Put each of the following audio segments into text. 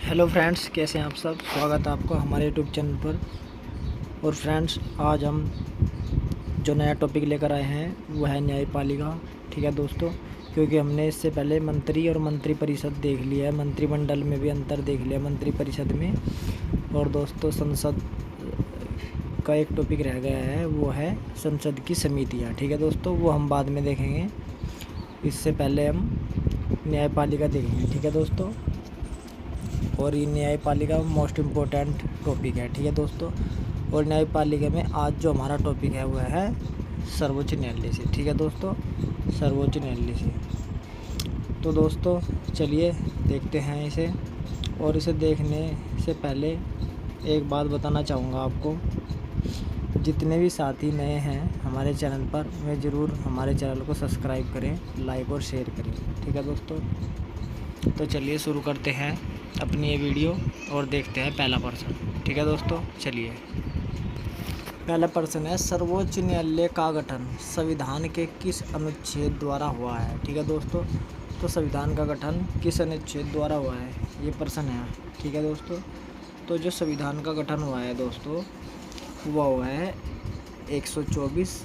Hello friends, कैसे हैं आप सब। स्वागत है आपका हमारे यूट्यूब चैनल पर। और फ्रेंड्स, आज हम जो नया टॉपिक लेकर आए हैं वो है न्यायपालिका। ठीक है दोस्तों, क्योंकि हमने इससे पहले मंत्री और मंत्री परिषद देख लिया है, मंत्रिमंडल में भी अंतर देख लिया मंत्री परिषद में। और दोस्तों, संसद का एक टॉपिक रह गया है, वो है संसद की समितियाँ। ठीक है दोस्तों, वो हम बाद में देखेंगे। इससे पहले हम न्यायपालिका देखेंगे। ठीक है दोस्तों, और ये न्यायपालिका मोस्ट इम्पोर्टेंट टॉपिक है। ठीक है दोस्तों, और न्यायपालिका में आज जो हमारा टॉपिक है वह है सर्वोच्च न्यायालय से। ठीक है दोस्तों, सर्वोच्च न्यायालय से। तो दोस्तों चलिए देखते हैं इसे। और इसे देखने से पहले एक बात बताना चाहूँगा आपको, जितने भी साथी नए हैं हमारे चैनल पर वे ज़रूर हमारे चैनल को सब्सक्राइब करें, लाइक और शेयर करें। ठीक है दोस्तों, तो चलिए शुरू करते हैं अपनी ये वीडियो और देखते हैं पहला प्रश्न। ठीक है दोस्तों, चलिए। पहला प्रश्न है, सर्वोच्च न्यायालय का गठन संविधान के किस अनुच्छेद द्वारा हुआ है। ठीक है दोस्तों, तो संविधान का गठन किस अनुच्छेद द्वारा हुआ है, ये प्रश्न है। ठीक है दोस्तों, तो जो संविधान का गठन हुआ है दोस्तों, वह हुआ है 124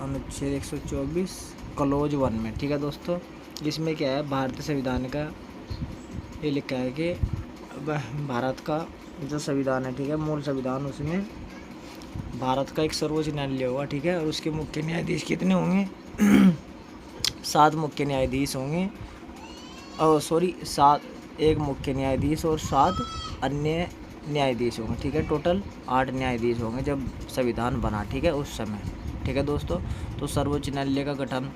अनुच्छेद 124 क्लोज 1 में। ठीक है दोस्तों, इसमें क्या है, भारतीय संविधान का ये लिखा है कि भारत का जो संविधान है, ठीक है, मूल संविधान, उसमें भारत का एक सर्वोच्च न्यायालय होगा। ठीक है, और उसके मुख्य न्यायाधीश कितने होंगे 7 मुख्य न्यायाधीश होंगे। और एक मुख्य न्यायाधीश और 7 अन्य न्यायाधीश होंगे। ठीक है, टोटल 8 न्यायाधीश होंगे जब संविधान बना। ठीक है, उस समय। ठीक है दोस्तों, तो सर्वोच्च न्यायालय का गठन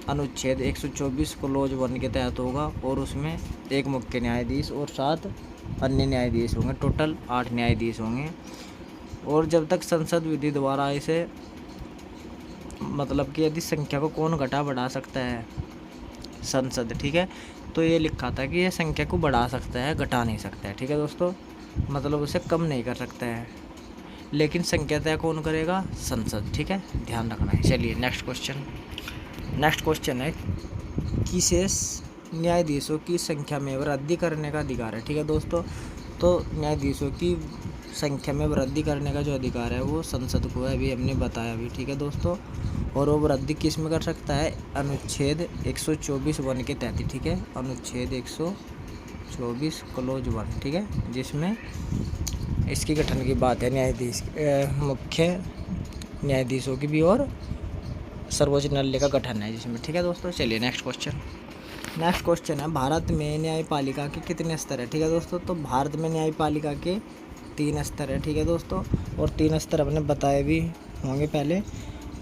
अनुच्छेद 124 क्लोज 1 के तहत होगा, और उसमें एक मुख्य न्यायाधीश और 7 अन्य न्यायाधीश होंगे, टोटल 8 न्यायाधीश होंगे। और जब तक संसद विधि द्वारा इसे मतलब कि यदि संख्या को कौन घटा बढ़ा सकता है, संसद। ठीक है, तो ये लिखा था कि ये संख्या को बढ़ा सकता है, घटा नहीं सकता है। ठीक है दोस्तों, मतलब उसे कम नहीं कर सकता है, लेकिन संख्या तय कौन करेगा, संसद। ठीक है, ध्यान रखना है। चलिए नेक्स्ट क्वेश्चन है, किसे न्यायाधीशों की संख्या में वृद्धि करने का अधिकार है। ठीक है दोस्तों, तो न्यायाधीशों की संख्या में वृद्धि करने का जो अधिकार है वो संसद को है, अभी हमने बताया अभी। ठीक है दोस्तों, और वो वृद्धि किस में कर सकता है, अनुच्छेद 124 1 के तहत। ठीक है, अनुच्छेद 124 क्लोज 1। ठीक है, जिसमें इसके गठन की बात है, न्यायाधीश मुख्य न्यायाधीशों की भी और सर्वोच्च न्यायालय का गठन है जिसमें। ठीक है दोस्तों, चलिए नेक्स्ट क्वेश्चन है, भारत में न्यायपालिका के कितने स्तर है। ठीक है दोस्तों, तो भारत में न्यायपालिका के 3 स्तर है। ठीक है दोस्तों, और 3 स्तर अपने बताए भी होंगे पहले।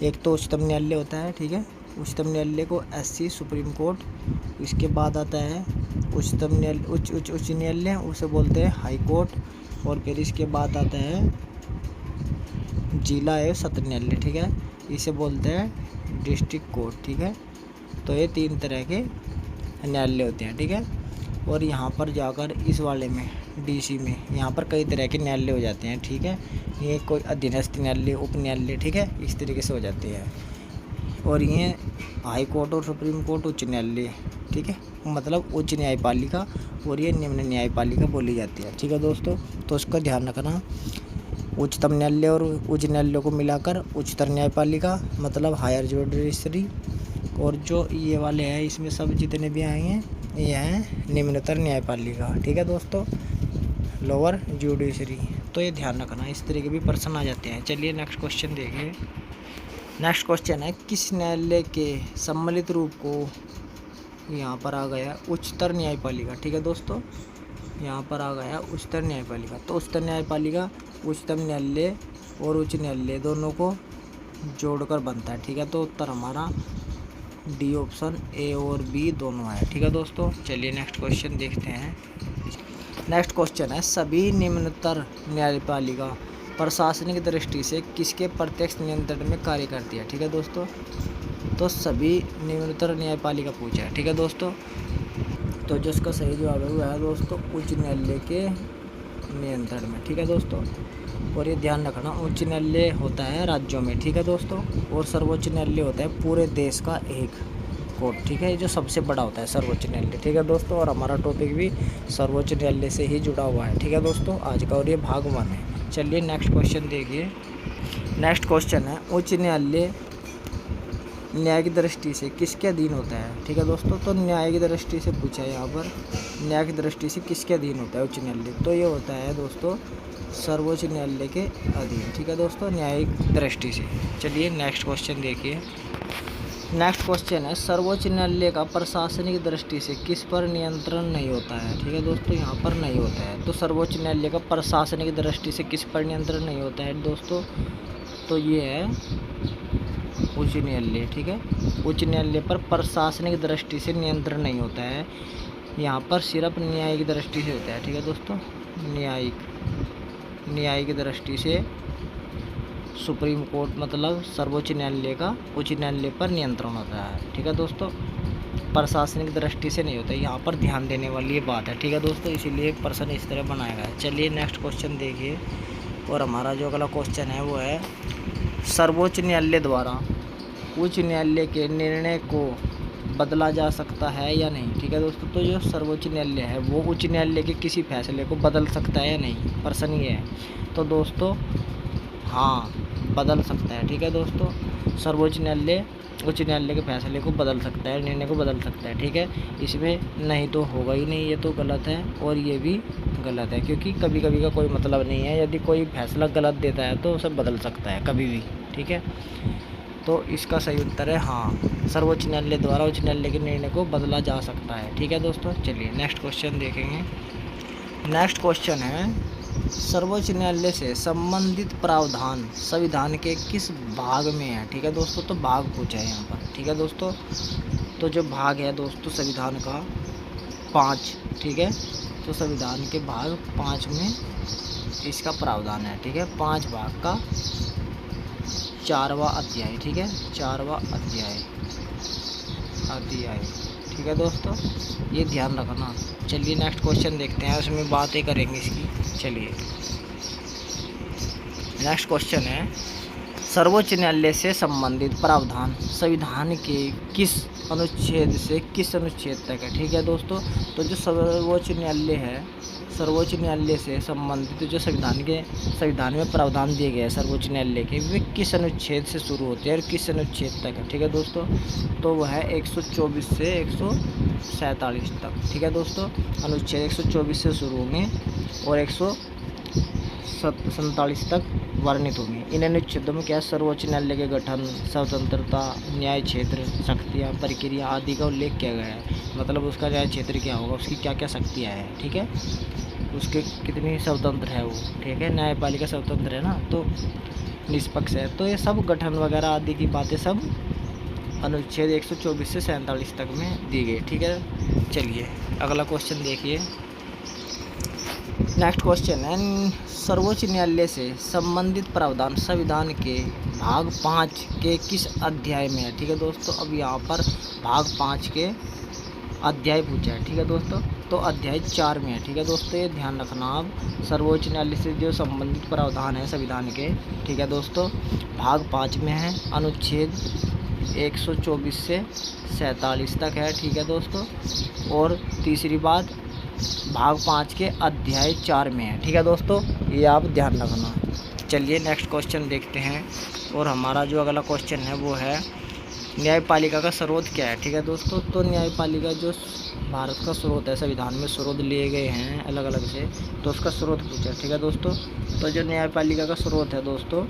एक तो उच्चतम न्यायालय होता है। ठीक है, उच्चतम न्यायालय को SC सुप्रीम कोर्ट, इसके बाद आता है उच्चतम न्यायालय उच्च न्यायालय, उसे बोलते हैं हाई कोर्ट, और फिर इसके बाद आता है जिला एवं सत्र न्यायालय। ठीक है, इसे बोलते हैं डिस्ट्रिक्ट कोर्ट। ठीक है, तो ये 3 तरह के न्यायालय होते हैं। ठीक है, और यहाँ पर जाकर इस वाले में DC में यहाँ पर कई तरह के न्यायालय हो जाते हैं। ठीक है, ये कोई अधीनस्थ न्यायालय, उप न्यायालय, ठीक है, इस तरीके से हो जाते हैं। और ये हाई कोर्ट और सुप्रीम कोर्ट उच्च न्यायालय। ठीक है, मतलब उच्च न्यायपालिका, और ये निम्न न्यायपालिका बोली जाती है। ठीक है दोस्तों, तो उसका ध्यान रखना। उच्चतम न्यायालय और उच्च न्यायालय को मिलाकर उच्चतर न्यायपालिका, मतलब हायर जुडिशरी। और जो ये वाले हैं, इसमें सब जितने भी आएंगे ये हैं निम्नतर न्यायपालिका। ठीक है दोस्तों, लोअर जुडिशरी। तो ये ध्यान रखना, इस तरह के भी प्रश्न आ जाते हैं। चलिए नेक्स्ट क्वेश्चन देखिए। नेक्स्ट क्वेश्चन है, किस न्यायालय के सम्मिलित रूप को, यहाँ पर आ गया उच्चतर न्यायपालिका। ठीक है दोस्तों, यहाँ पर आ गया उच्चतर न्यायपालिका। तो उच्चतर न्यायपालिका उच्चतम न्यायालय और उच्च न्यायालय दोनों को जोड़कर बनता है। ठीक है, तो उत्तर हमारा D ऑप्शन, A और B दोनों है। ठीक है दोस्तों, चलिए नेक्स्ट क्वेश्चन देखते हैं। नेक्स्ट क्वेश्चन है, सभी निम्नतर न्यायपालिका प्रशासनिक दृष्टि से किसके प्रत्यक्ष नियंत्रण में कार्य करती है। ठीक है दोस्तों, तो सभी निम्नतर न्यायपालिका पूछा है। ठीक है दोस्तों, तो जिसका सही जवाब है वो है दोस्तों उच्च न्यायालय के नियंत्रण में। ठीक है दोस्तों, और ये ध्यान रखना, उच्च न्यायालय होता है राज्यों में। ठीक है दोस्तों, और सर्वोच्च न्यायालय होता है पूरे देश का एक कोर्ट, ठीक है, ये जो सबसे बड़ा होता है सर्वोच्च न्यायालय, ठीक है दोस्तों। और हमारा टॉपिक भी सर्वोच्च न्यायालय से ही जुड़ा हुआ है, ठीक है दोस्तों, आज का, और ये भाग 1 है। चलिए नेक्स्ट क्वेश्चन देखिए। नेक्स्ट क्वेश्चन है, उच्च न्यायालय न्याय की दृष्टि से किसके अधीन होता है, ठीक है दोस्तों। तो न्याय की दृष्टि से पूछा है यहाँ पर, न्याय की दृष्टि से किसके अधीन होता है उच्च न्यायालय, तो ये होता है दोस्तों सर्वोच्च न्यायालय के अधीन, ठीक है दोस्तों, न्यायिक दृष्टि से। चलिए नेक्स्ट क्वेश्चन देखिए। नेक्स्ट क्वेश्चन है, सर्वोच्च न्यायालय का प्रशासनिक दृष्टि से किस पर नियंत्रण नहीं होता है, ठीक है दोस्तों, यहाँ पर नहीं होता है। तो सर्वोच्च न्यायालय का प्रशासनिक दृष्टि से किस पर नियंत्रण नहीं होता है दोस्तों, तो ये है उच्च न्यायालय, ठीक है। उच्च न्यायालय पर प्रशासनिक दृष्टि से नियंत्रण नहीं होता है, यहाँ पर सिर्फ न्यायिक दृष्टि से होता है, ठीक है दोस्तों, न्यायिक दृष्टि से सुप्रीम कोर्ट मतलब सर्वोच्च न्यायालय का उच्च न्यायालय पर नियंत्रण होता है, ठीक है दोस्तों, प्रशासनिक दृष्टि से नहीं होता है। यहाँ पर ध्यान देने वाली ये बात है, ठीक है दोस्तों, इसीलिए प्रश्न इस तरह बनाया गया है। चलिए नेक्स्ट क्वेश्चन देखिए। और हमारा जो अगला क्वेश्चन है वो है, सर्वोच्च न्यायालय द्वारा उच्च न्यायालय के निर्णय को बदला जा सकता है या नहीं, ठीक है दोस्तों। तो जो सर्वोच्च न्यायालय है वो उच्च न्यायालय के किसी फैसले को बदल सकता है या नहीं, प्रश्न ये है। तो दोस्तों हाँ, बदल सकता है, ठीक है दोस्तों, सर्वोच्च न्यायालय उच्च न्यायालय के फैसले को बदल सकता है, निर्णय को बदल सकता है, ठीक है। इसमें नहीं तो होगा ही नहीं, ये तो गलत है, और ये भी गलत है, क्योंकि कभी कभी का कोई मतलब नहीं है। यदि कोई फैसला गलत देता है तो उसे बदल सकता है कभी भी, ठीक है। तो इसका सही उत्तर है हाँ, सर्वोच्च न्यायालय द्वारा उच्च न्यायालय के निर्णय को बदला जा सकता है, ठीक है दोस्तों। चलिए नेक्स्ट क्वेश्चन देखेंगे। नेक्स्ट क्वेश्चन है, सर्वोच्च न्यायालय से संबंधित प्रावधान संविधान के किस भाग में है, ठीक है दोस्तों। तो भाग पूछा है यहाँ पर, ठीक है दोस्तों। तो जो भाग है दोस्तों संविधान का 5, ठीक है, तो संविधान के भाग 5 में इसका प्रावधान है, ठीक है, 5 भाग का 4वां अध्याय, ठीक है, 4वां अध्याय, ठीक है दोस्तों, ये ध्यान रखना। चलिए नेक्स्ट क्वेश्चन देखते हैं, उसमें बातें करेंगे इसकी। चलिए नेक्स्ट क्वेश्चन है, सर्वोच्च न्यायालय से संबंधित प्रावधान संविधान के किस अनुच्छेद से किस अनुच्छेद तक है, ठीक है दोस्तों। तो जो सर्वोच्च न्यायालय है, सर्वोच्च न्यायालय से संबंधित जो संविधान में प्रावधान दिए गए हैं सर्वोच्च न्यायालय के, वे किस अनुच्छेद से शुरू होते हैं और किस अनुच्छेद तक है, ठीक है दोस्तों। तो वह है 124 से 147 तक, ठीक है दोस्तों, अनुच्छेद 124 से शुरू होंगे और 147 तक वर्णित होंगे। इन अनुच्छेदों में क्या है, सर्वोच्च न्यायालय के गठन, स्वतंत्रता, न्याय क्षेत्र, शक्तियाँ, प्रक्रिया आदि का उल्लेख किया गया है। मतलब उसका न्याय क्षेत्र क्या होगा, उसकी क्या क्या शक्तियाँ हैं, ठीक है, उसके कितनी स्वतंत्र है वो, ठीक है, न्यायपालिका स्वतंत्र है ना, तो निष्पक्ष है। तो ये सब गठन वगैरह आदि की बातें सब अनुच्छेद 124 से 47 तक में दी गई, ठीक है। चलिए अगला क्वेश्चन देखिए। नेक्स्ट क्वेश्चन है, सर्वोच्च न्यायालय से संबंधित प्रावधान संविधान के भाग 5 के किस अध्याय में है, ठीक है दोस्तों। अब यहाँ पर भाग 5 के अध्याय पूछा है, ठीक है दोस्तों, तो अध्याय 4 में है, ठीक है दोस्तों, ये ध्यान रखना आप। सर्वोच्च न्यायालय से जो संबंधित प्रावधान है संविधान के, ठीक है दोस्तों, भाग 5 में है, अनुच्छेद 124 से 47 तक है, ठीक है दोस्तों। और तीसरी बात, भाग 5 के अध्याय 4 में है, ठीक है दोस्तों, ये आप ध्यान रखना। चलिए नेक्स्ट क्वेश्चन देखते हैं। और हमारा जो अगला क्वेश्चन है वो है, न्यायपालिका का स्रोत क्या है, ठीक है दोस्तों। तो न्यायपालिका जो भारत का स्रोत है, संविधान में स्रोत लिए गए हैं अलग अलग से, तो उसका स्रोत पूछा, ठीक है दोस्तों। तो जो न्यायपालिका का स्रोत है दोस्तों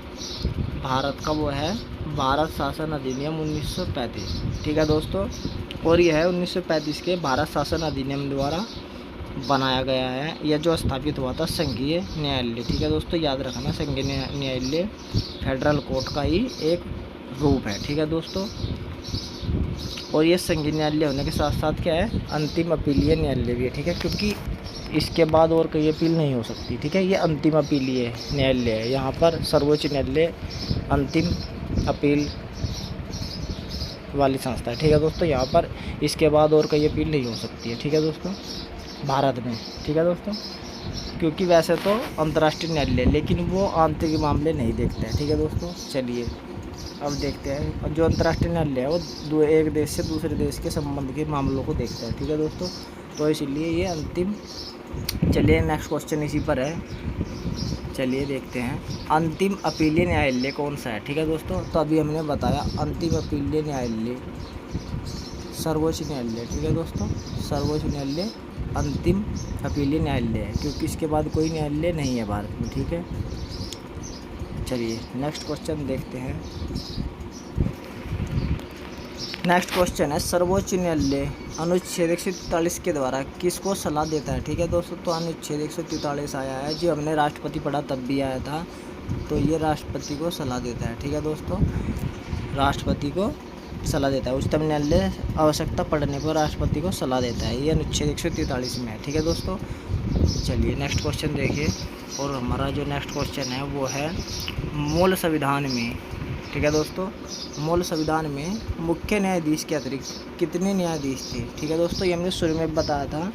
भारत का, वो है भारत शासन अधिनियम 1935, ठीक है दोस्तों। और यह है 1935 के भारत शासन अधिनियम द्वारा बनाया गया है, यह जो स्थापित हुआ था संघीय न्यायालय, ठीक है दोस्तों, याद रखना, संघीय न्यायालय फेडरल कोर्ट का ही एक रूप है, ठीक है दोस्तों। और ये संघीय न्यायालय होने के साथ साथ क्या है, अंतिम अपीलीय न्यायालय भी है, ठीक है, क्योंकि इसके बाद और कोई अपील नहीं हो सकती, ठीक है, ये अंतिम अपीलीय न्यायालय है। यहाँ पर सर्वोच्च न्यायालय अंतिम अपील वाली संस्था है, ठीक है दोस्तों। यहाँ पर इसके बाद और कोई अपील नहीं हो सकती है, ठीक है दोस्तों, भारत में, ठीक है दोस्तों, क्योंकि वैसे तो अंतर्राष्ट्रीय न्यायालय, लेकिन वो आंतरिक मामले नहीं देखते हैं, ठीक है दोस्तों। चलिए अब देखते हैं, जो अंतर्राष्ट्रीय न्यायालय है वो एक देश से दूसरे देश के संबंध के मामलों को देखता है, ठीक है दोस्तों। तो इसलिए ये अंतिम। चलिए नेक्स्ट क्वेश्चन इसी पर है, चलिए देखते हैं। अंतिम अपीलीय न्यायालय कौन सा है, ठीक है दोस्तों। तो अभी हमने बताया अंतिम अपीलीय न्यायालय सर्वोच्च न्यायालय, ठीक है दोस्तों। सर्वोच्च न्यायालय अंतिम अपीलीय न्यायालय है, क्योंकि इसके बाद कोई न्यायालय नहीं है भारत में, ठीक है। चलिए नेक्स्ट क्वेश्चन देखते हैं। नेक्स्ट क्वेश्चन है, सर्वोच्च न्यायालय अनुच्छेद 143 के द्वारा किसको सलाह देता है, ठीक है दोस्तों। तो अनुच्छेद 143 आया है, जो हमने राष्ट्रपति पढ़ा तब भी आया था। तो ये राष्ट्रपति को सलाह देता है, ठीक है दोस्तों। राष्ट्रपति को सलाह देता है, उच्चतम न्यायालय आवश्यकता पड़ने पर राष्ट्रपति को सलाह देता है। ये अनुच्छेद 143 में है, ठीक है दोस्तों। चलिए नेक्स्ट क्वेश्चन देखिए। और हमारा जो नेक्स्ट क्वेश्चन है वो है, मूल संविधान में, ठीक है दोस्तों, मूल संविधान में मुख्य न्यायाधीश के अतिरिक्त कितने न्यायाधीश थे, ठीक है दोस्तों। ये हमने शुरू में बताया था,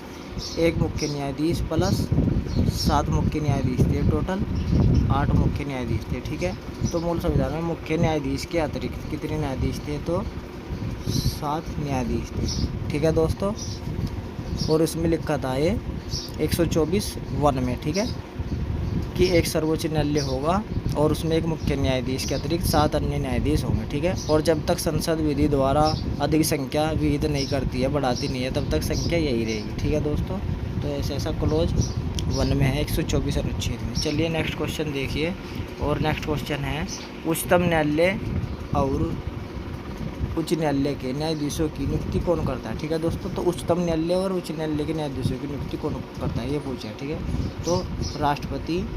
एक मुख्य न्यायाधीश प्लस 7 मुख्य न्यायाधीश थे, टोटल 8 मुख्य न्यायाधीश थे, ठीक है। तो मूल संविधान में मुख्य न्यायाधीश के अतिरिक्त कितने न्यायाधीश थे, तो 7 न्यायाधीश थे, ठीक है दोस्तों। और इसमें लिखा था ये 124(1) में, ठीक है, कि एक सर्वोच्च न्यायालय होगा और उसमें एक मुख्य न्यायाधीश के अतिरिक्त 7 अन्य न्यायाधीश होंगे, ठीक है। और जब तक संसद विधि द्वारा अधिक संख्या विहित नहीं करती है, बढ़ाती नहीं है, तब तक संख्या यही रहेगी, ठीक है दोस्तों। तो ऐसा क्लोज 1 में है 124 अनुच्छेद में। चलिए नेक्स्ट क्वेश्चन देखिए। और नेक्स्ट क्वेश्चन है, उच्चतम न्यायालय और उच्च न्यायालय के न्यायाधीशों की नियुक्ति कौन करता है, ठीक है दोस्तों। तो उच्चतम न्यायालय और उच्च न्यायालय के न्यायाधीशों की नियुक्ति कौन करता है, ये पूछा है, ठीक है। तो राष्ट्रपति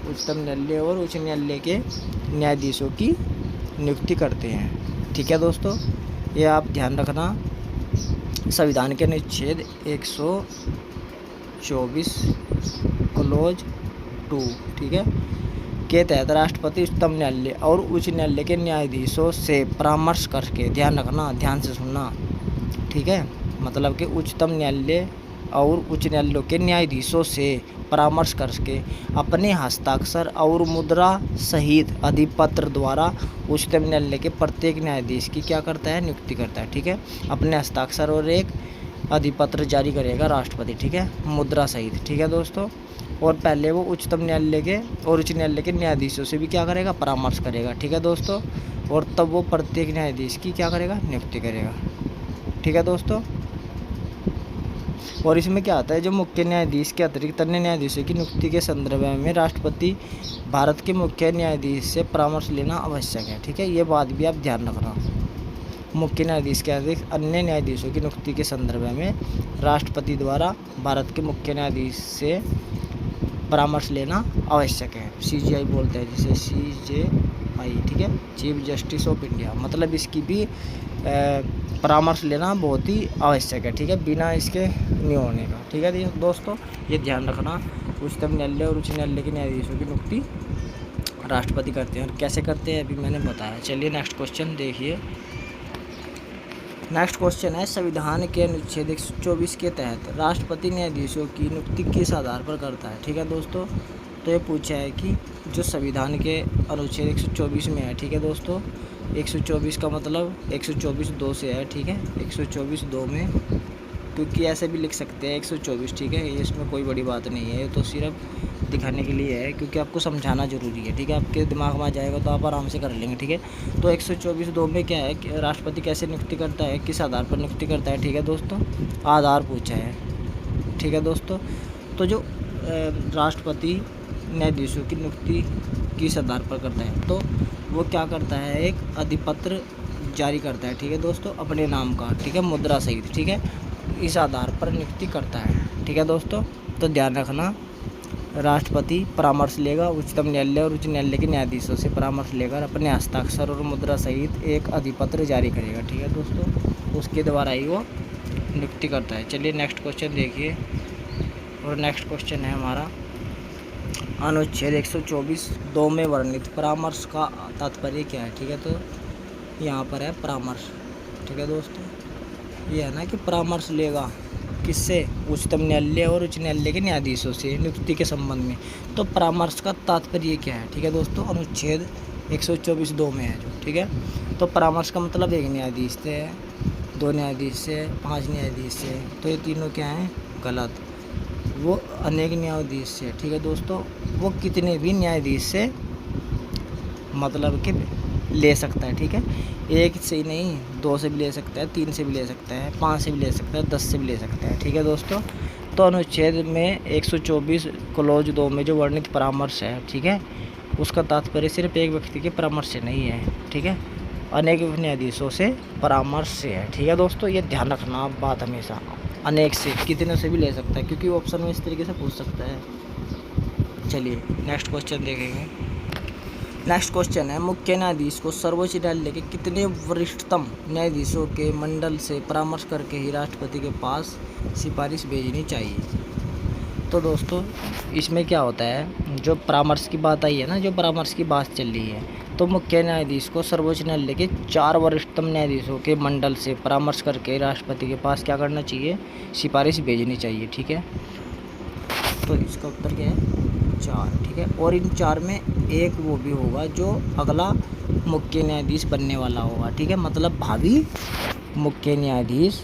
उच्चतम न्यायालय और उच्च न्यायालय के न्यायाधीशों की नियुक्ति करते हैं, ठीक है दोस्तों। ये आप ध्यान रखना। संविधान के अनुच्छेद 124 क्लोज 2, ठीक है, के तहत राष्ट्रपति उच्चतम न्यायालय और उच्च न्यायालय के न्यायाधीशों से परामर्श करके, ध्यान रखना, ध्यान से सुनना, ठीक है, मतलब कि उच्चतम न्यायालय और उच्च न्यायालयों के न्यायाधीशों से परामर्श करके अपने हस्ताक्षर और मुद्रा सहित अधिपत्र द्वारा उच्चतम न्यायालय के प्रत्येक न्यायाधीश की क्या करता है, नियुक्ति करता है, ठीक है। अपने हस्ताक्षर और एक अधिपत्र जारी करेगा राष्ट्रपति, ठीक है, मुद्रा सहित, ठीक है दोस्तों। और पहले वो उच्चतम न्यायालय के और उच्च न्यायालय के न्यायाधीशों से भी क्या करेगा, परामर्श करेगा, ठीक है दोस्तों। और तब वो प्रत्येक न्यायाधीश की क्या करेगा, नियुक्ति करेगा, ठीक है दोस्तों। और इसमें क्या आता है, जो मुख्य न्यायाधीश के अतिरिक्त अन्य न्यायाधीशों की नियुक्ति के संदर्भ में राष्ट्रपति भारत के मुख्य न्यायाधीश से परामर्श लेना आवश्यक है, ठीक है। ये बात भी आप ध्यान रखना। मुख्य न्यायाधीश के अतिरिक्त अन्य न्यायाधीशों की नियुक्ति के संदर्भ में राष्ट्रपति द्वारा भारत के मुख्य न्यायाधीश से परामर्श लेना आवश्यक है। CJI बोलते हैं जिसे, CJI, ठीक है, चीफ जस्टिस ऑफ इंडिया, मतलब इसकी भी परामर्श लेना बहुत ही आवश्यक है, ठीक है, बिना इसके नहीं होने का, ठीक है दोस्तों। ये ध्यान रखना। उच्चतम न्यायालय और उच्च न्यायालय के न्यायाधीशों की नियुक्ति राष्ट्रपति करते हैं। और कैसे करते हैं अभी मैंने बताया। चलिए नेक्स्ट क्वेश्चन देखिए। नेक्स्ट क्वेश्चन है, संविधान के अनुच्छेद 124 के तहत राष्ट्रपति न्यायाधीशों की नियुक्ति किस आधार पर करता है, ठीक है दोस्तों। तो ये पूछा है कि जो संविधान के अनुच्छेद 124 में है, ठीक है दोस्तों, 124 का मतलब 124(2) से है, ठीक है, 124(2) में, क्योंकि ऐसे भी लिख सकते हैं 124, ठीक है, ये इसमें कोई बड़ी बात नहीं है, ये तो सिर्फ दिखाने के लिए है, क्योंकि आपको समझाना ज़रूरी है, ठीक है। आपके दिमाग में आ जाएगा तो आप आराम से कर लेंगे, ठीक है। तो 124(2) में क्या है कि राष्ट्रपति कैसे नियुक्ति करता है, किस आधार पर नियुक्ति करता है, ठीक है दोस्तों, आधार पूछा है, ठीक है दोस्तों। तो जो राष्ट्रपति न्यायाधीशों की नियुक्ति किस आधार पर करता है, तो वो क्या करता है, एक अधिपत्र जारी करता है, ठीक है दोस्तों, अपने नाम का, ठीक है, मुद्रा सहित, ठीक है, इस आधार पर नियुक्ति करता है, ठीक है दोस्तों। तो ध्यान रखना, राष्ट्रपति परामर्श लेगा उच्चतम न्यायालय और उच्च न्यायालय के न्यायाधीशों से परामर्श लेकर अपने हस्ताक्षर और मुद्रा सहित एक अधिपत्र जारी करेगा, ठीक है दोस्तों, उसके द्वारा ही वो नियुक्ति करता है। चलिए नेक्स्ट क्वेश्चन देखिए। और नेक्स्ट क्वेश्चन है हमारा, अनुच्छेद 124(2) में वर्णित परामर्श का तात्पर्य क्या है, ठीक है। तो यहाँ पर है परामर्श, ठीक है दोस्तों, ये है ना कि परामर्श लेगा किससे, उच्चतम न्यायालय और उच्च न्यायालय के न्यायाधीशों से नियुक्ति के संबंध में। तो परामर्श का तात्पर्य क्या है, ठीक है दोस्तों। अनुच्छेद 124(2) में है जो, ठीक है। तो परामर्श का मतलब एक न्यायाधीश से है, 2 न्यायाधीश से, 5 न्यायाधीश से, तो ये तीनों क्या हैं, गलत। वो अनेक न्यायाधीश से, ठीक है दोस्तों। वो कितने भी न्यायाधीश से मतलब कि ले सकता है, ठीक है। एक से ही नहीं, 2 से भी ले सकता है, 3 से भी ले सकता है, 5 से भी ले सकता है, 10 से भी ले सकता है, ठीक है दोस्तों। तो अनुच्छेद में 124 क्लॉज 2 में जो वर्णित परामर्श है, ठीक है, उसका तात्पर्य सिर्फ एक व्यक्ति के परामर्श से नहीं है, ठीक है, अनेक न्यायाधीशों से परामर्श से है, ठीक है दोस्तों। ये ध्यान रखना बात हमेशा, अनेक से, कितने से भी ले सकता है, क्योंकि ऑप्शन में इस तरीके से पूछ सकता है। चलिए नेक्स्ट क्वेश्चन देखेंगे। नेक्स्ट क्वेश्चन है, मुख्य न्यायाधीश को सर्वोच्च न्यायालय के कितने वरिष्ठतम न्यायाधीशों के मंडल से परामर्श करके ही राष्ट्रपति के पास सिफारिश भेजनी चाहिए? तो दोस्तों इसमें क्या होता है, जो परामर्श की बात आई है ना, जो परामर्श की बात चल रही है, तो मुख्य न्यायाधीश को सर्वोच्च न्यायालय के 4 वरिष्ठतम न्यायाधीशों के मंडल से परामर्श करके राष्ट्रपति के पास क्या करना चाहिए, सिफारिश भेजनी चाहिए, ठीक है। तो इसका उत्तर क्या है, 4, ठीक है। और इन 4 में एक वो भी होगा जो अगला मुख्य न्यायाधीश बनने वाला होगा, ठीक है, मतलब भावी मुख्य न्यायाधीश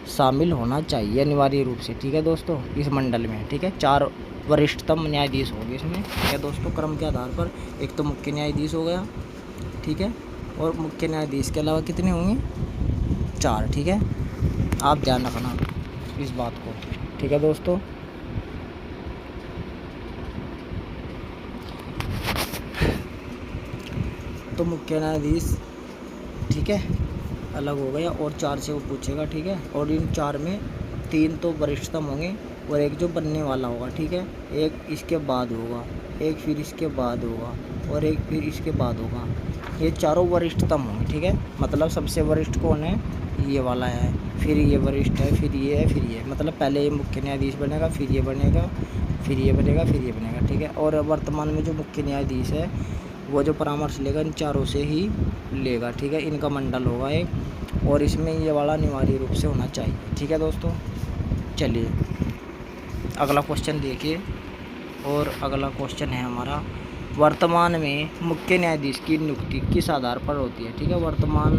शामिल होना चाहिए अनिवार्य रूप से, ठीक है दोस्तों, इस मंडल में, ठीक है। 4 वरिष्ठतम न्यायाधीश होंगे इसमें, ठीक है दोस्तों, क्रम के आधार पर। एक तो मुख्य न्यायाधीश हो गया, ठीक है, और मुख्य न्यायाधीश के अलावा कितने होंगे, 4, ठीक है। आप ध्यान रखना इस बात को, ठीक है दोस्तों। तो मुख्य न्यायाधीश, ठीक है, अलग हो गया, और 4 से वो पूछेगा, ठीक है। और इन 4 में 3 तो वरिष्ठतम होंगे और एक जो बनने वाला होगा, ठीक है, एक इसके बाद होगा, एक फिर इसके बाद होगा, और एक फिर इसके बाद होगा। ये चारों वरिष्ठतम होंगे, ठीक है, मतलब सबसे वरिष्ठ कौन है, ये वाला है, फिर ये वरिष्ठ है, फिर ये है, फिर ये, मतलब पहले ये मुख्य न्यायाधीश बनेगा, फिर ये बनेगा, फिर ये बनेगा, फिर ये बनेगा, ठीक है। और वर्तमान में जो मुख्य न्यायाधीश है वो जो परामर्श लेगा इन 4 से ही लेगा, ठीक है, इनका मंडल होगा एक, और इसमें ये वाला अनिवार्य रूप से होना चाहिए, ठीक है दोस्तों। चलिए अगला क्वेश्चन देखिए, और अगला क्वेश्चन है हमारा, वर्तमान में मुख्य न्यायाधीश की नियुक्ति किस आधार पर होती है, ठीक है। वर्तमान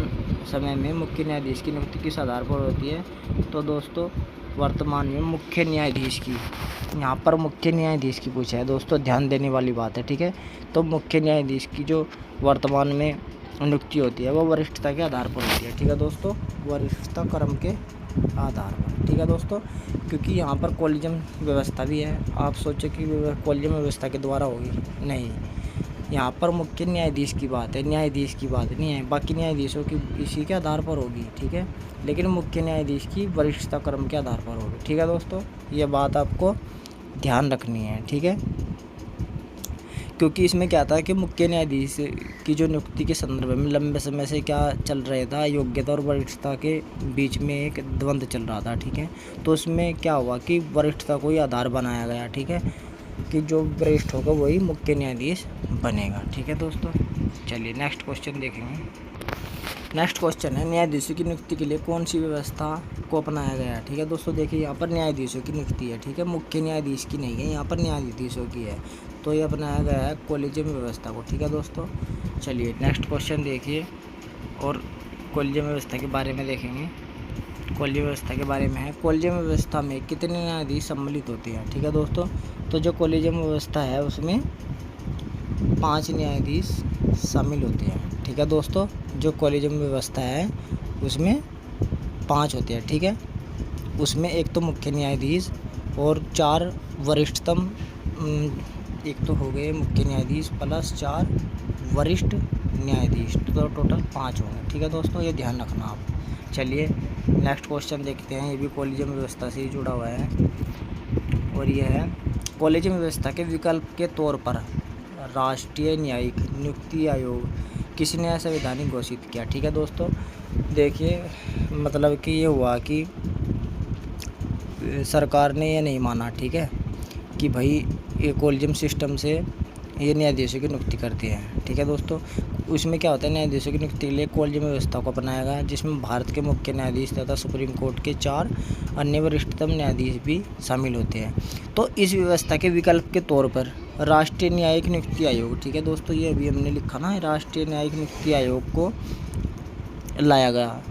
समय में मुख्य न्यायाधीश की नियुक्ति किस आधार पर होती है? तो दोस्तों वर्तमान में मुख्य न्यायाधीश की, यहाँ पर मुख्य न्यायाधीश की पूछा है दोस्तों, ध्यान देने वाली बात है, ठीक है। तो मुख्य न्यायाधीश की जो वर्तमान में नियुक्ति होती है वो वरिष्ठता के आधार पर होती है, ठीक है दोस्तों, वरिष्ठता क्रम के आधार पर, ठीक है दोस्तों। क्योंकि यहाँ पर कॉलेजियम व्यवस्था भी है, आप सोचो कि कॉलेजियम व्यवस्था के द्वारा होगी, नहीं, यहाँ पर मुख्य न्यायाधीश की बात है, न्यायाधीश की बात नहीं है। बाकी न्यायाधीशों की इसी के आधार पर होगी, ठीक है, लेकिन मुख्य न्यायाधीश की वरिष्ठता क्रम के आधार पर होगी, ठीक है दोस्तों। ये बात आपको ध्यान रखनी है, ठीक है, क्योंकि इसमें क्या था कि मुख्य न्यायाधीश की जो नियुक्ति के संदर्भ में लंबे समय से क्या चल रहा था, योग्यता और वरिष्ठता के बीच में एक द्वंद्व चल रहा था, ठीक है। तो उसमें क्या हुआ कि वरिष्ठता को ही आधार बनाया गया, ठीक है, कि जो वरिष्ठ होगा वही मुख्य न्यायाधीश बनेगा, ठीक है दोस्तों। चलिए नेक्स्ट क्वेश्चन देखेंगे। नेक्स्ट क्वेश्चन है, न्यायाधीशों की नियुक्ति के लिए कौन सी व्यवस्था को अपनाया गया है, ठीक है दोस्तों। देखिए यहाँ पर न्यायाधीशों की नियुक्ति है, ठीक है, मुख्य न्यायाधीश की नहीं है, यहाँ पर न्यायाधीशों की है, तो ये अपनाया गया है कॉलेजियम व्यवस्था को, ठीक है दोस्तों। चलिए नेक्स्ट क्वेश्चन देखिए, और कॉलेजियम व्यवस्था के बारे में देखेंगे। कॉलेजियम व्यवस्था के बारे में है, कॉलेजियम व्यवस्था में कितने न्यायाधीश सम्मिलित होते हैं, ठीक है दोस्तों। तो जो कॉलेजियम व्यवस्था है उसमें 5 न्यायाधीश शामिल होते हैं, ठीक है दोस्तों। जो कॉलेजियम व्यवस्था है उसमें 5 होते हैं, ठीक है। उसमें एक तो मुख्य न्यायाधीश और 4 वरिष्ठतम, एक तो हो गए मुख्य न्यायाधीश प्लस 4 वरिष्ठ न्यायाधीश, तो टोटल 5 होंगे, ठीक है दोस्तों, ये ध्यान रखना आप। चलिए नेक्स्ट क्वेश्चन देखते हैं, ये भी कॉलेजियम व्यवस्था से ही जुड़ा हुआ है, और ये है, कॉलेजियम व्यवस्था के विकल्प के तौर पर राष्ट्रीय न्यायिक नियुक्ति आयोग किसने असंवैधानिक घोषित किया, ठीक है दोस्तों। देखिए मतलब कि ये हुआ कि सरकार ने ये नहीं माना, ठीक है, कि भाई ये कॉलेजियम सिस्टम से ये न्यायाधीशों की नियुक्ति करते हैं, ठीक है दोस्तों। उसमें क्या होता है, न्यायाधीशों की नियुक्ति के लिए कॉलेजियम व्यवस्था को अपनाया गया, जिसमें भारत के मुख्य न्यायाधीश तथा सुप्रीम कोर्ट के 4 अन्य वरिष्ठतम न्यायाधीश भी शामिल होते हैं। तो इस व्यवस्था के विकल्प के तौर पर राष्ट्रीय न्यायिक नियुक्ति आयोग, ठीक है दोस्तों, ये अभी हमने लिखा ना, राष्ट्रीय न्यायिक नियुक्ति आयोग को लाया गया,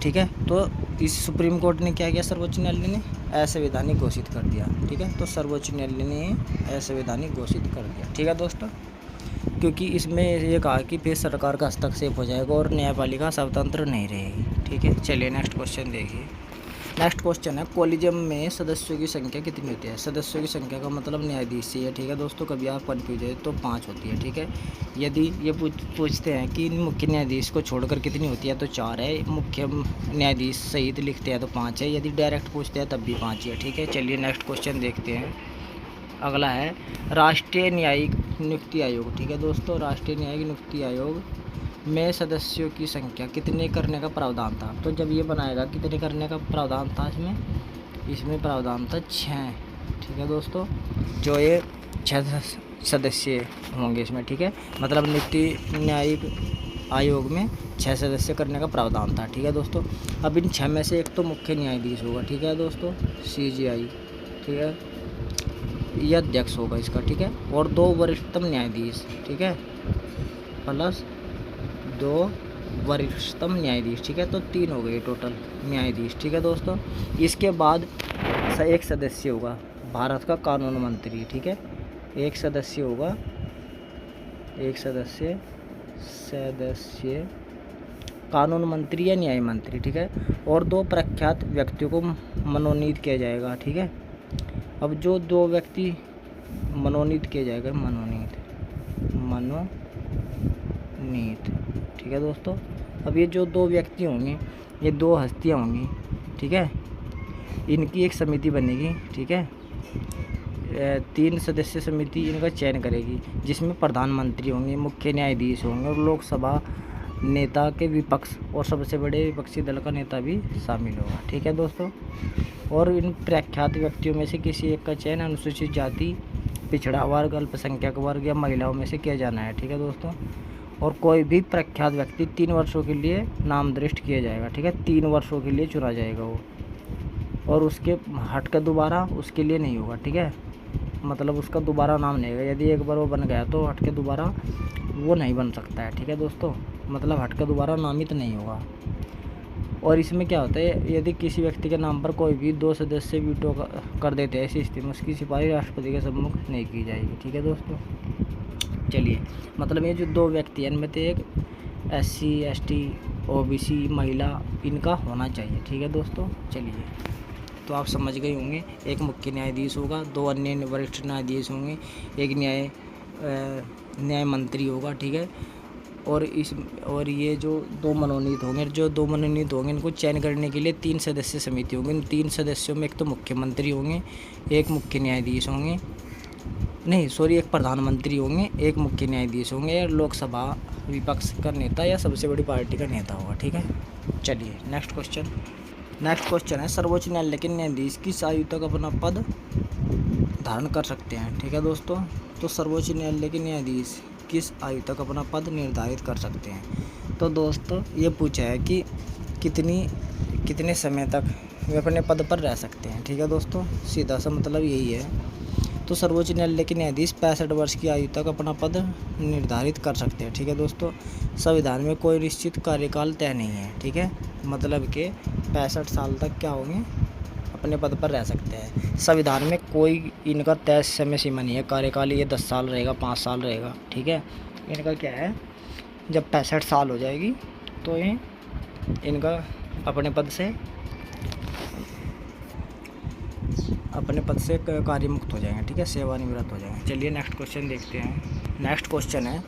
ठीक है। तो इस सुप्रीम कोर्ट ने क्या किया, सर्वोच्च न्यायालय ने असंवैधानिक घोषित कर दिया, ठीक है। तो सर्वोच्च न्यायालय ने असंवैधानिक घोषित कर दिया, ठीक है दोस्तों, क्योंकि इसमें ये कहा कि फिर सरकार का हस्तक्षेप हो जाएगा और न्यायपालिका स्वतंत्र नहीं रहेगी, ठीक है। चलिए नेक्स्ट क्वेश्चन देखिए। नेक्स्ट क्वेश्चन है, कॉलेजियम में सदस्यों की संख्या कितनी होती है। सदस्यों की संख्या का मतलब न्यायाधीश से है, ठीक है दोस्तों, कभी आप कन्फ्यूज है तो 5 होती है, ठीक है। यदि ये पूछते हैं कि मुख्य न्यायाधीश को छोड़कर कितनी होती है तो 4 है, मुख्य न्यायाधीश सहित लिखते हैं तो 5 है, यदि डायरेक्ट पूछते हैं तब भी 5 है, ठीक है। चलिए नेक्स्ट क्वेश्चन देखते हैं। अगला है राष्ट्रीय न्यायिक नियुक्ति आयोग, ठीक है दोस्तों, राष्ट्रीय न्यायिक नियुक्ति आयोग में सदस्यों की संख्या कितने करने का प्रावधान था। तो जब ये बनाएगा कितने करने का प्रावधान था, इसमें प्रावधान था 6, ठीक है दोस्तों, जो ये 6 सदस्य होंगे इसमें, ठीक है। मतलब नियुक्ति न्यायिक आयोग में 6 सदस्य करने का प्रावधान था, ठीक है दोस्तों। अब इन 6 में से एक तो मुख्य न्यायाधीश होगा, ठीक है दोस्तों, CJI, ठीक है, यह अध्यक्ष होगा इसका, ठीक है, और 2 वरिष्ठतम न्यायाधीश, ठीक है, प्लस 2 वरिष्ठतम न्यायाधीश, ठीक है। तो 3 हो गए टोटल न्यायाधीश, ठीक है दोस्तों। इसके बाद एक सदस्य होगा भारत का कानून मंत्री, ठीक है, एक सदस्य होगा, एक सदस्य कानून मंत्री या न्याय मंत्री, ठीक है, और 2 प्रख्यात व्यक्तियों को मनोनीत किया जाएगा, ठीक है। अब जो 2 व्यक्ति मनोनीत किए जाएगा, मनोनीत, ठीक है दोस्तों। अब ये जो 2 व्यक्ति होंगे, ये 2 हस्तियाँ होंगी, ठीक है, इनकी एक समिति बनेगी, ठीक है, 3 सदस्य समिति इनका चयन करेगी, जिसमें प्रधानमंत्री होंगे, मुख्य न्यायाधीश होंगे और लोकसभा नेता के विपक्ष और सबसे बड़े विपक्षी दल का नेता भी शामिल होगा, ठीक है दोस्तों। और इन प्रख्यात व्यक्तियों में से किसी एक का चयन अनुसूचित जाति, पिछड़ा वर्ग, अल्पसंख्यक वर्ग या महिलाओं में से किया जाना है, ठीक है दोस्तों। और कोई भी प्रख्यात व्यक्ति 3 वर्षों के लिए नामदृष्ट किया जाएगा, ठीक है, 3 वर्षों के लिए चुना जाएगा वो, और उसके हट कर दोबारा उसके लिए नहीं होगा, ठीक है, मतलब उसका दोबारा नाम नहीं होगा। यदि एक बार वो बन गया तो हट के दोबारा वो नहीं बन सकता है, ठीक है दोस्तों, मतलब हट कर दोबारा नामित नहीं होगा। और इसमें क्या होता है, यदि किसी व्यक्ति के नाम पर कोई भी 2 सदस्य वीटो कर देते हैं, ऐसी स्थिति में उसकी सिफारिश राष्ट्रपति के सम्मुख नहीं की जाएगी, ठीक है दोस्तों। चलिए, मतलब ये जो 2 व्यक्ति हैं, इनमें से एक SC ST OBC महिला इनका होना चाहिए, ठीक है दोस्तों। चलिए, तो आप समझ गए होंगे, एक मुख्य न्यायाधीश होगा, 2 अन्य वरिष्ठ न्यायाधीश होंगे, एक न्याय मंत्री होगा, ठीक है, और ये जो 2 मनोनीत होंगे, इनको चयन करने के लिए 3 सदस्य समिति होंगी। इन 3 सदस्यों में एक तो मुख्यमंत्री होंगे, एक मुख्य न्यायाधीश होंगे, एक प्रधानमंत्री होंगे, एक मुख्य न्यायाधीश होंगे, और लोकसभा विपक्ष का नेता या सबसे बड़ी पार्टी का नेता होगा, ठीक है। चलिए नेक्स्ट क्वेश्चन है, सर्वोच्च न्यायालय के न्यायाधीश किस आयु तक अपना पद धारण कर सकते हैं, ठीक है दोस्तों। तो सर्वोच्च न्यायालय के न्यायाधीश किस आयु तक अपना पद निर्धारित कर सकते हैं। तो दोस्तों ये पूछा है कि कितने समय तक वे अपने पद पर रह सकते हैं, ठीक है दोस्तों, सीधा सा मतलब यही है। तो सर्वोच्च न्यायालय के न्यायाधीश 65 वर्ष की आयु तक अपना पद निर्धारित कर सकते हैं, ठीक है दोस्तों। संविधान में कोई निश्चित कार्यकाल तय नहीं है, ठीक है, मतलब कि 65 साल तक क्या होंगे, अपने पद पर रह सकते हैं। संविधान में कोई इनका तय समय सीमा नहीं है, कार्यकाल ये 10 साल रहेगा, 5 साल रहेगा, ठीक है। इनका क्या है, जब 65 साल हो जाएगी तो ये इनका अपने पद से कार्य मुक्त हो जाएंगे, ठीक है, सेवानिवृत्त हो जाएंगे। चलिए नेक्स्ट क्वेश्चन देखते हैं। नेक्स्ट क्वेश्चन है,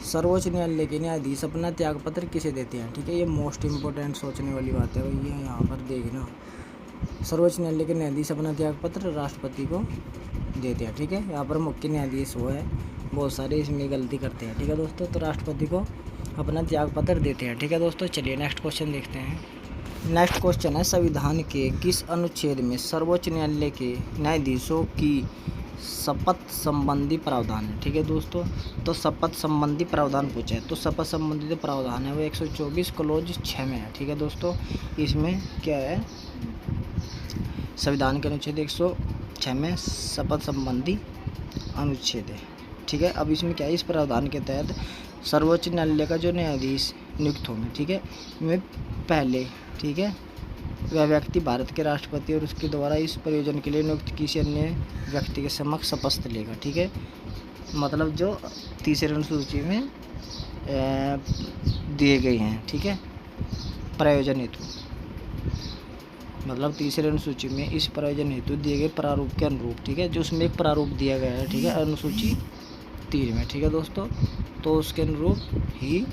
सर्वोच्च न्यायालय के न्यायाधीश अपना त्यागपत्र किसे देते हैं, ठीक है। ये मोस्ट इम्पोर्टेंट सोचने वाली बात है भाई, ये यहाँ पर देखना, सर्वोच्च न्यायालय के न्यायाधीश अपना त्यागपत्र राष्ट्रपति को देते हैं, ठीक है। यहाँ पर मुख्य न्यायाधीश वो है, बहुत सारे इसमें गलती करते हैं, ठीक है दोस्तों, तो राष्ट्रपति को अपना त्यागपत्र देते हैं, ठीक है दोस्तों। चलिए नेक्स्ट क्वेश्चन देखते हैं। नेक्स्ट क्वेश्चन है, संविधान के किस अनुच्छेद में सर्वोच्च न्यायालय के न्यायाधीशों की शपथ संबंधी प्रावधान है, ठीक है दोस्तों। तो शपथ संबंधी प्रावधान पूछा है, तो शपथ संबंधी जो प्रावधान है वो 124 क्लोज 6 में है, ठीक है दोस्तों। इसमें क्या है, संविधान के अनुच्छेद 106 में शपथ संबंधी अनुच्छेद है। ठीक है, अब इसमें क्या है, इस प्रावधान के तहत सर्वोच्च न्यायालय का जो न्यायाधीश नियुक्त होंगे, ठीक है, में पहले, ठीक है, वह व्यक्ति भारत के राष्ट्रपति और उसके द्वारा इस प्रयोजन के लिए नियुक्त किसी अन्य व्यक्ति के समक्ष शपथ लेगा। ठीक है, मतलब जो तीसरे अनुसूची में दिए गए हैं, ठीक है, प्रयोजन हेतु, मतलब तीसरे अनुसूची में इस प्रयोजन हेतु दिए गए प्रारूप के अनुरूप, ठीक है, जो उसमें एक प्रारूप दिया गया है, ठीक है, अनुसूची 3 में, ठीक है दोस्तों, तो उसके अनुरूप ही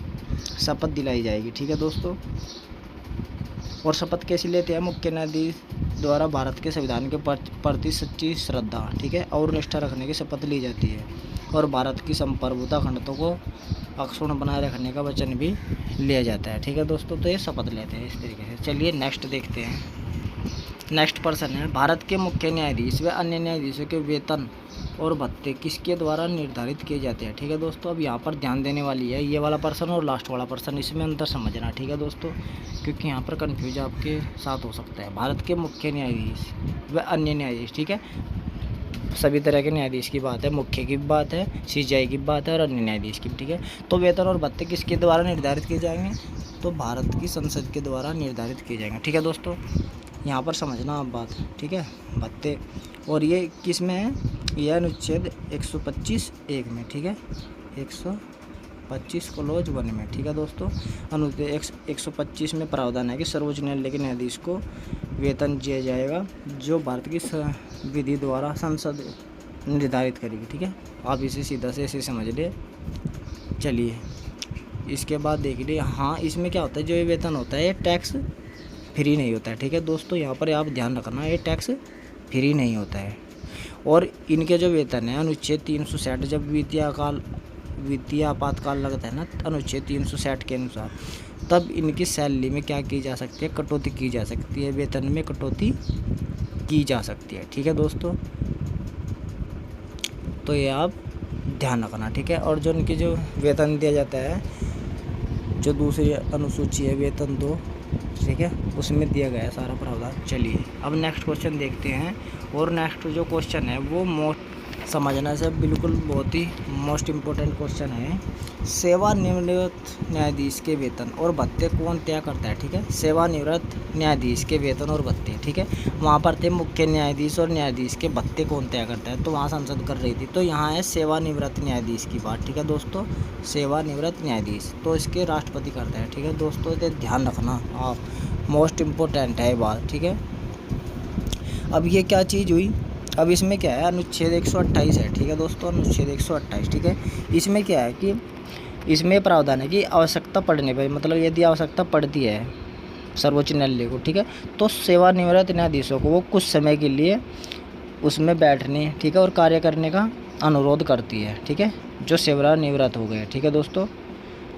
शपथ दिलाई जाएगी। ठीक है दोस्तों, और शपथ कैसे लेते हैं, मुख्य न्यायाधीश द्वारा भारत के संविधान के प्रति सच्ची श्रद्धा, ठीक है, और निष्ठा रखने की शपथ ली जाती है, और भारत की संप्रभुता अखंडता को अक्षुण्ण बनाए रखने का वचन भी लिया जाता है। ठीक है दोस्तों, तो ये शपथ लेते हैं इस तरीके से। चलिए नेक्स्ट देखते हैं। नेक्स्ट प्रश्न है, भारत के मुख्य न्यायाधीश व अन्य न्यायाधीशों के वेतन और भत्ते किसके द्वारा निर्धारित किए जाते हैं। ठीक है दोस्तों, अब यहाँ पर ध्यान देने वाली है ये वाला प्रश्न और लास्ट वाला प्रश्न, इसमें अंतर समझना। ठीक है दोस्तों, क्योंकि यहाँ पर कन्फ्यूज आपके साथ हो सकता है। भारत के मुख्य न्यायाधीश व अन्य न्यायाधीश, ठीक है, सभी तरह के न्यायाधीश की बात है, मुख्य की बात है, सीजेआई की बात है और अन्य न्यायाधीश की। ठीक है, तो वेतन और भत्ते किसके द्वारा निर्धारित किए जाएंगे, तो भारत की संसद के द्वारा निर्धारित किए जाएंगे। ठीक है दोस्तों, यहाँ पर समझना आप बात। ठीक है, भत्ते, और ये किस में है, यह अनुच्छेद 125(1) में, ठीक है, 125 क्लॉज 1 में। ठीक है दोस्तों, अनुच्छेद 125 में प्रावधान है कि सर्वोच्च न्यायालय के न्यायाधीश को वेतन दिया जाएगा जो भारत की विधि द्वारा संसद निर्धारित करेगी। ठीक है, आप इसे सीधा से ऐसे समझ ले। चलिए इसके बाद देख लिए, हाँ इसमें क्या होता है, जो ये वेतन होता है ये टैक्स फ्री नहीं होता है। ठीक है दोस्तों, यहाँ पर आप ध्यान रखना, ये टैक्स फ्री नहीं होता है। और इनके जो वेतन है, अनुच्छेद 360, जब वित्तीय आपातकाल लगता है ना, अनुच्छेद 360 के अनुसार, तब इनकी सैलरी में क्या की जा सकती है, कटौती की जा सकती है, वेतन में कटौती की जा सकती है। ठीक है दोस्तों, तो ये आप ध्यान रखना। ठीक है, और जो इनकी जो वेतन दिया जाता है, जो दूसरी अनुसूची है वेतन 2, ठीक है, उसमें दिया गया है सारा प्रावधान। चलिए अब नेक्स्ट क्वेश्चन देखते हैं, और नेक्स्ट जो क्वेश्चन है वो समझना से बिल्कुल बहुत ही मोस्ट इम्पोर्टेंट क्वेश्चन है। सेवानिवृत्त न्यायाधीश के वेतन और भत्ते कौन तय करता है। ठीक है, सेवानिवृत्त न्यायाधीश के वेतन और भत्ते, ठीक है, वहाँ पर थे मुख्य न्यायाधीश और न्यायाधीश के भत्ते कौन तय करता है, तो वहाँ संसद कर रही थी, तो यहाँ है सेवानिवृत्त न्यायाधीश की बात। ठीक है दोस्तों, सेवानिवृत्त न्यायाधीश, तो इसके राष्ट्रपति करता है। ठीक है दोस्तों, तो ध्यान रखना आप, मोस्ट इम्पोर्टेंट है बात। ठीक है, अब ये क्या चीज़ हुई, अब इसमें क्या है, अनुच्छेद 128 है। ठीक है दोस्तों, अनुच्छेद 128, ठीक है, इसमें क्या है कि इसमें प्रावधान है कि आवश्यकता पड़ने पर, मतलब यदि आवश्यकता पड़ती है सर्वोच्च न्यायालय को, ठीक है, तो सेवानिवृत्त न्यायाधीशों को वो कुछ समय के लिए उसमें बैठने, ठीक है, और कार्य करने का अनुरोध करती है। ठीक है, जो सेवानिवृत्त हो गए। ठीक है दोस्तों,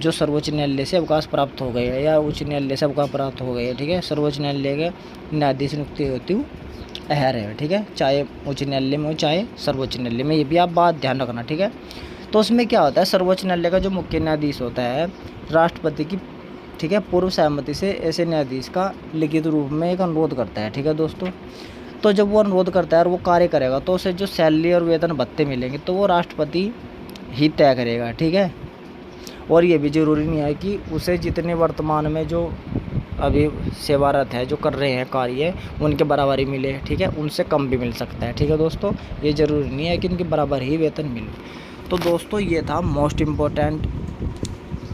जो सर्वोच्च न्यायालय से अवकाश प्राप्त हो गए या उच्च न्यायालय से अवकाश प्राप्त हो गए। ठीक है, सर्वोच्च न्यायालय के न्यायाधीश नियुक्ति होती हूँ है। ठीक है, चाहे उच्च न्यायालय में हो चाहे सर्वोच्च न्यायालय में, ये भी आप बात ध्यान रखना। ठीक है, तो उसमें क्या होता है, सर्वोच्च न्यायालय का जो मुख्य न्यायाधीश होता है राष्ट्रपति की, ठीक है, पूर्व सहमति से ऐसे न्यायाधीश का लिखित रूप में एक अनुरोध करता है। ठीक है दोस्तों, तो जब वो अनुरोध करता है और वो कार्य करेगा, तो उसे जो सैलरी और वेतन भत्ते मिलेंगे तो वो राष्ट्रपति ही तय करेगा। ठीक है, और ये भी ज़रूरी नहीं है कि उसे जितने वर्तमान में जो अभी सेवारत है, जो कर रहे हैं कार्य, उनके बराबरी मिले। ठीक है, उनसे कम भी मिल सकता है। ठीक है दोस्तों, ये ज़रूरी नहीं है कि उनके बराबर ही वेतन मिले। तो दोस्तों ये था मोस्ट इम्पोर्टेंट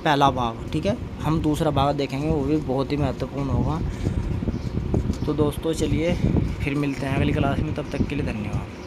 पहला भाग। ठीक है, हम दूसरा भाग देखेंगे, वो भी बहुत ही महत्वपूर्ण होगा। तो दोस्तों चलिए फिर मिलते हैं अगली क्लास में, तब तक के लिए धन्यवाद।